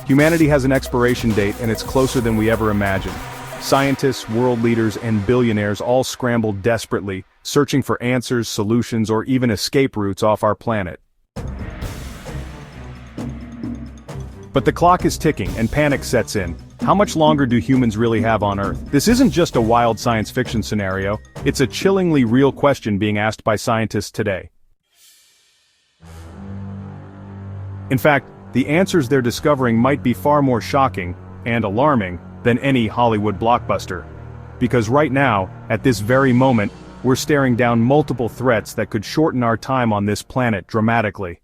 Humanity has an expiration date, and it's closer than we ever imagined. Scientists, world leaders, and billionaires all scramble desperately, searching for answers, solutions, or even escape routes off our planet. But the clock is ticking, and panic sets in. How much longer do humans really have on Earth? This isn't just a wild science fiction scenario, it's a chillingly real question being asked by scientists today. In fact, the answers they're discovering might be far more shocking and alarming than any Hollywood blockbuster. Because right now, at this very moment, we're staring down multiple threats that could shorten our time on this planet dramatically.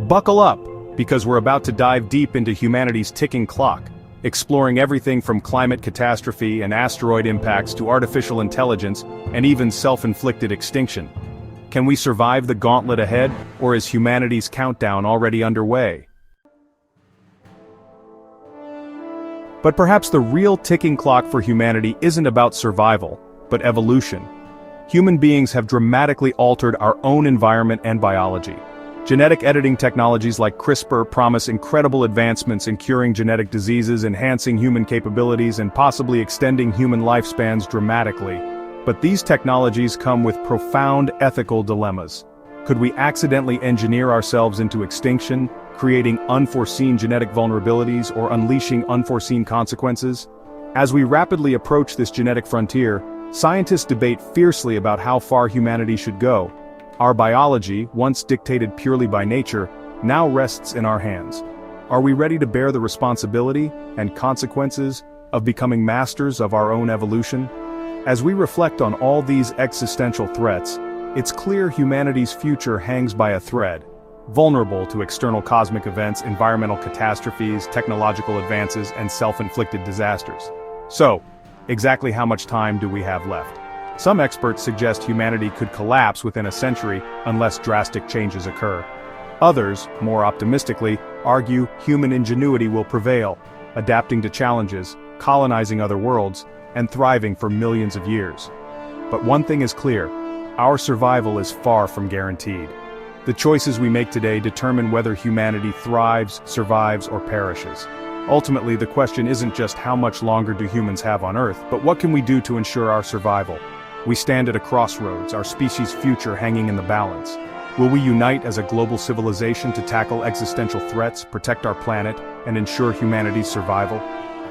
Buckle up, because we're about to dive deep into humanity's ticking clock, exploring everything from climate catastrophe and asteroid impacts to artificial intelligence and even self-inflicted extinction. Can we survive the gauntlet ahead, or is humanity's countdown already underway? But perhaps the real ticking clock for humanity isn't about survival, but evolution. Human beings have dramatically altered our own environment and biology. Genetic editing technologies like CRISPR promise incredible advancements in curing genetic diseases, enhancing human capabilities, and possibly extending human lifespans dramatically. But these technologies come with profound ethical dilemmas. Could we accidentally engineer ourselves into extinction, creating unforeseen genetic vulnerabilities or unleashing unforeseen consequences? As we rapidly approach this genetic frontier, scientists debate fiercely about how far humanity should go. Our biology, once dictated purely by nature, now rests in our hands. Are we ready to bear the responsibility and consequences of becoming masters of our own evolution? As we reflect on all these existential threats, it's clear humanity's future hangs by a thread, vulnerable to external cosmic events, environmental catastrophes, technological advances, and self-inflicted disasters. So, exactly how much time do we have left? Some experts suggest humanity could collapse within a century unless drastic changes occur. Others, more optimistically, argue human ingenuity will prevail, adapting to challenges, colonizing other worlds, and thriving for millions of years. But one thing is clear, our survival is far from guaranteed. The choices we make today determine whether humanity thrives, survives, or perishes. Ultimately, the question isn't just how much longer do humans have on Earth, but what can we do to ensure our survival? We stand at a crossroads, our species' future hanging in the balance. Will we unite as a global civilization to tackle existential threats, protect our planet, and ensure humanity's survival?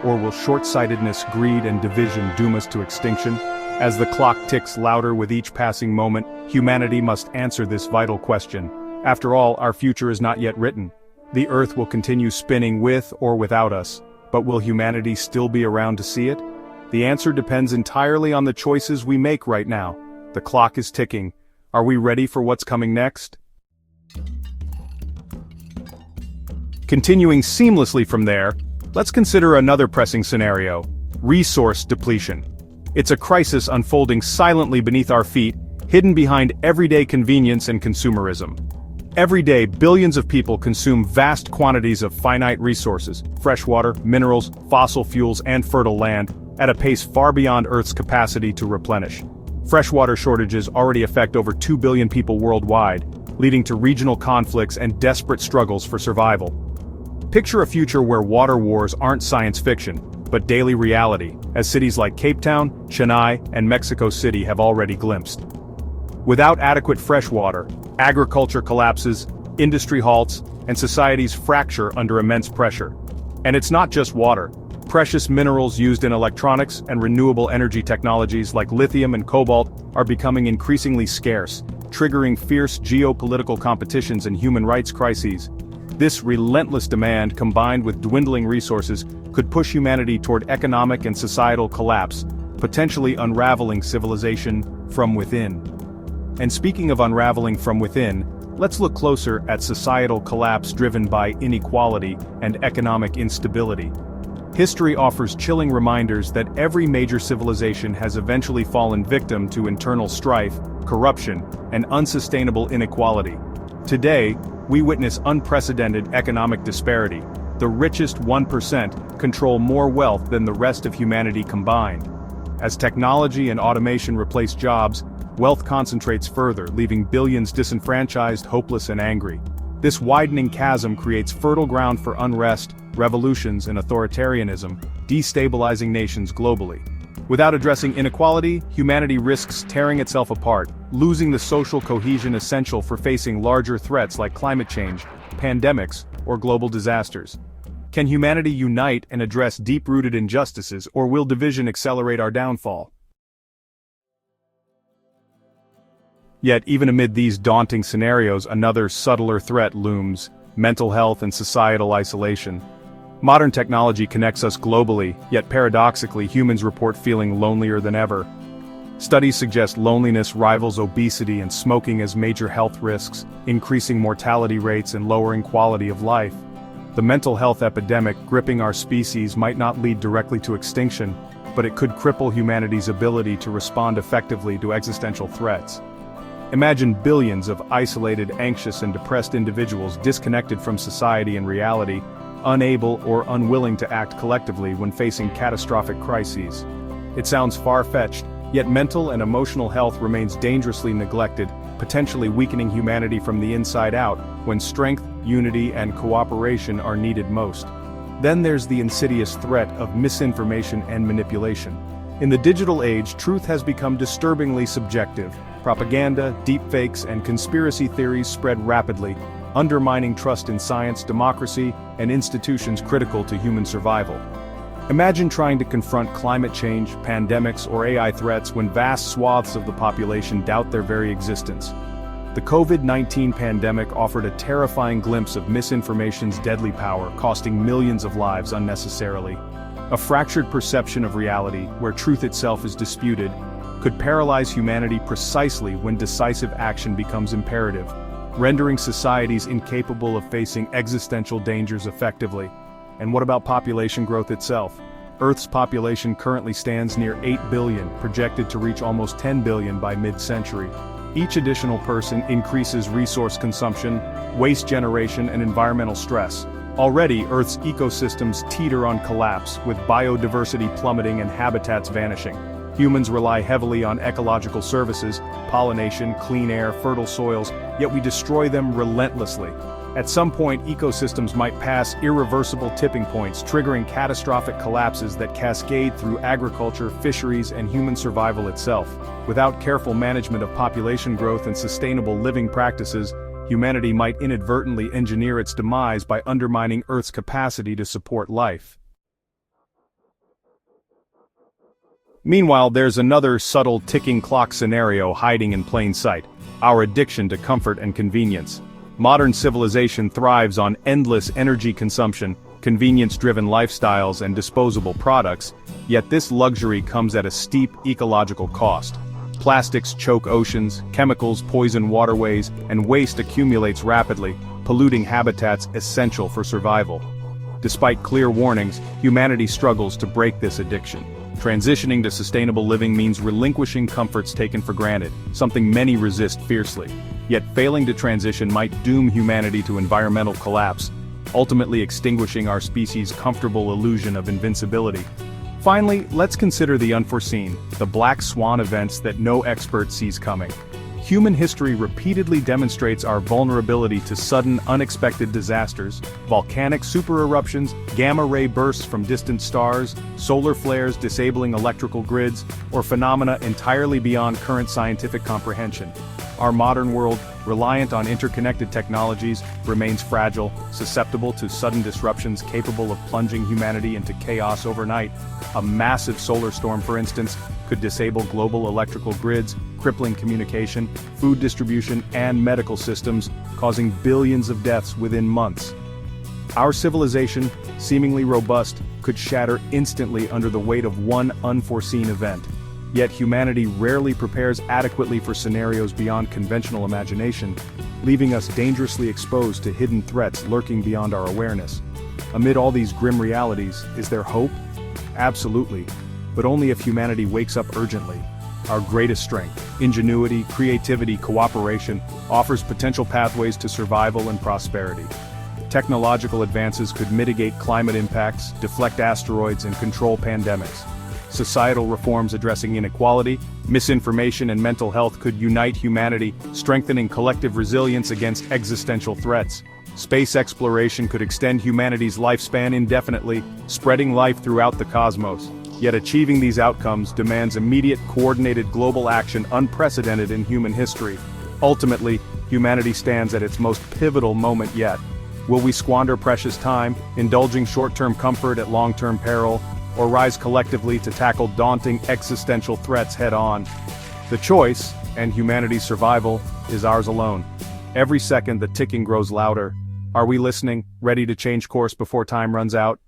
Or will short-sightedness, greed, and division doom us to extinction? As the clock ticks louder with each passing moment, humanity must answer this vital question. After all, our future is not yet written. The Earth will continue spinning with or without us, but will humanity still be around to see it? The answer depends entirely on the choices we make right now. The clock is ticking. Are we ready for what's coming next? Continuing seamlessly from there, let's consider another pressing scenario: resource depletion. It's a crisis unfolding silently beneath our feet, hidden behind everyday convenience and consumerism. Every day, billions of people consume vast quantities of finite resources, fresh water, minerals, fossil fuels, and fertile land, at a pace far beyond Earth's capacity to replenish. Freshwater shortages already affect over 2 billion people worldwide, leading to regional conflicts and desperate struggles for survival. Picture a future where water wars aren't science fiction, but daily reality, as cities like Cape Town, Chennai, and Mexico City have already glimpsed. Without adequate fresh water, agriculture collapses, industry halts, and societies fracture under immense pressure. And it's not just water. Precious minerals used in electronics and renewable energy technologies like lithium and cobalt are becoming increasingly scarce, triggering fierce geopolitical competitions and human rights crises. This relentless demand, combined with dwindling resources, could push humanity toward economic and societal collapse, potentially unraveling civilization from within. And speaking of unraveling from within, let's look closer at societal collapse driven by inequality and economic instability. History offers chilling reminders that every major civilization has eventually fallen victim to internal strife, corruption, and unsustainable inequality. Today, we witness unprecedented economic disparity. The richest 1% control more wealth than the rest of humanity combined. As technology and automation replace jobs, wealth concentrates further, leaving billions disenfranchised, hopeless, and angry. This widening chasm creates fertile ground for unrest, revolutions, and authoritarianism, destabilizing nations globally. Without addressing inequality, humanity risks tearing itself apart, losing the social cohesion essential for facing larger threats like climate change, pandemics, or global disasters. Can humanity unite and address deep-rooted injustices, or will division accelerate our downfall? Yet, even amid these daunting scenarios, another subtler threat looms: mental health and societal isolation. Modern technology connects us globally, yet paradoxically humans report feeling lonelier than ever. Studies suggest loneliness rivals obesity and smoking as major health risks, increasing mortality rates and lowering quality of life. The mental health epidemic gripping our species might not lead directly to extinction, but it could cripple humanity's ability to respond effectively to existential threats. Imagine billions of isolated, anxious, and depressed individuals disconnected from society and reality, unable or unwilling to act collectively when facing catastrophic crises. It sounds far-fetched, yet mental and emotional health remains dangerously neglected, potentially weakening humanity from the inside out, when strength, unity, and cooperation are needed most. Then there's the insidious threat of misinformation and manipulation. In the digital age, truth has become disturbingly subjective. Propaganda, deepfakes, and conspiracy theories spread rapidly, undermining trust in science, democracy, and institutions critical to human survival. Imagine trying to confront climate change, pandemics, or AI threats when vast swaths of the population doubt their very existence. The COVID-19 pandemic offered a terrifying glimpse of misinformation's deadly power, costing millions of lives unnecessarily. A fractured perception of reality, where truth itself is disputed, could paralyze humanity precisely when decisive action becomes imperative, rendering societies incapable of facing existential dangers effectively. And what about population growth itself? Earth's population currently stands near 8 billion, projected to reach almost 10 billion by mid-century. Each additional person increases resource consumption, waste generation, and environmental stress. Already, Earth's ecosystems teeter on collapse, with biodiversity plummeting and habitats vanishing. Humans rely heavily on ecological services, pollination, clean air, fertile soils, yet we destroy them relentlessly. At some point, ecosystems might pass irreversible tipping points, triggering catastrophic collapses that cascade through agriculture, fisheries, and human survival itself. Without careful management of population growth and sustainable living practices, humanity might inadvertently engineer its demise by undermining Earth's capacity to support life. Meanwhile, there's another subtle ticking clock scenario hiding in plain sight: our addiction to comfort and convenience. Modern civilization thrives on endless energy consumption, convenience-driven lifestyles, and disposable products, yet this luxury comes at a steep ecological cost. Plastics choke oceans, chemicals poison waterways, and waste accumulates rapidly, polluting habitats essential for survival. Despite clear warnings, humanity struggles to break this addiction. Transitioning to sustainable living means relinquishing comforts taken for granted, something many resist fiercely. Yet failing to transition might doom humanity to environmental collapse, ultimately extinguishing our species' comfortable illusion of invincibility. Finally, let's consider the unforeseen, the black swan events that no expert sees coming. Human history repeatedly demonstrates our vulnerability to sudden, unexpected disasters: volcanic supereruptions, gamma-ray bursts from distant stars, solar flares disabling electrical grids, or phenomena entirely beyond current scientific comprehension. Our modern world, reliant on interconnected technologies, remains fragile, susceptible to sudden disruptions capable of plunging humanity into chaos overnight. A massive solar storm, for instance, could disable global electrical grids, crippling communication, food distribution, and medical systems, causing billions of deaths within months. Our civilization, seemingly robust, could shatter instantly under the weight of one unforeseen event. Yet humanity rarely prepares adequately for scenarios beyond conventional imagination, leaving us dangerously exposed to hidden threats lurking beyond our awareness. Amid all these grim realities, is there hope? Absolutely, but only if humanity wakes up urgently. Our greatest strength, ingenuity, creativity, cooperation, offers potential pathways to survival and prosperity. Technological advances could mitigate climate impacts, deflect asteroids, and control pandemics. Societal reforms addressing inequality, misinformation, and mental health could unite humanity, strengthening collective resilience against existential threats. Space exploration could extend humanity's lifespan indefinitely, spreading life throughout the cosmos. Yet achieving these outcomes demands immediate, coordinated global action unprecedented in human history. Ultimately, humanity stands at its most pivotal moment yet. Will we squander precious time, indulging short-term comfort at long-term peril, or rise collectively to tackle daunting existential threats head-on? The choice, and humanity's survival, is ours alone. Every second the ticking grows louder. Are we listening, ready to change course before time runs out?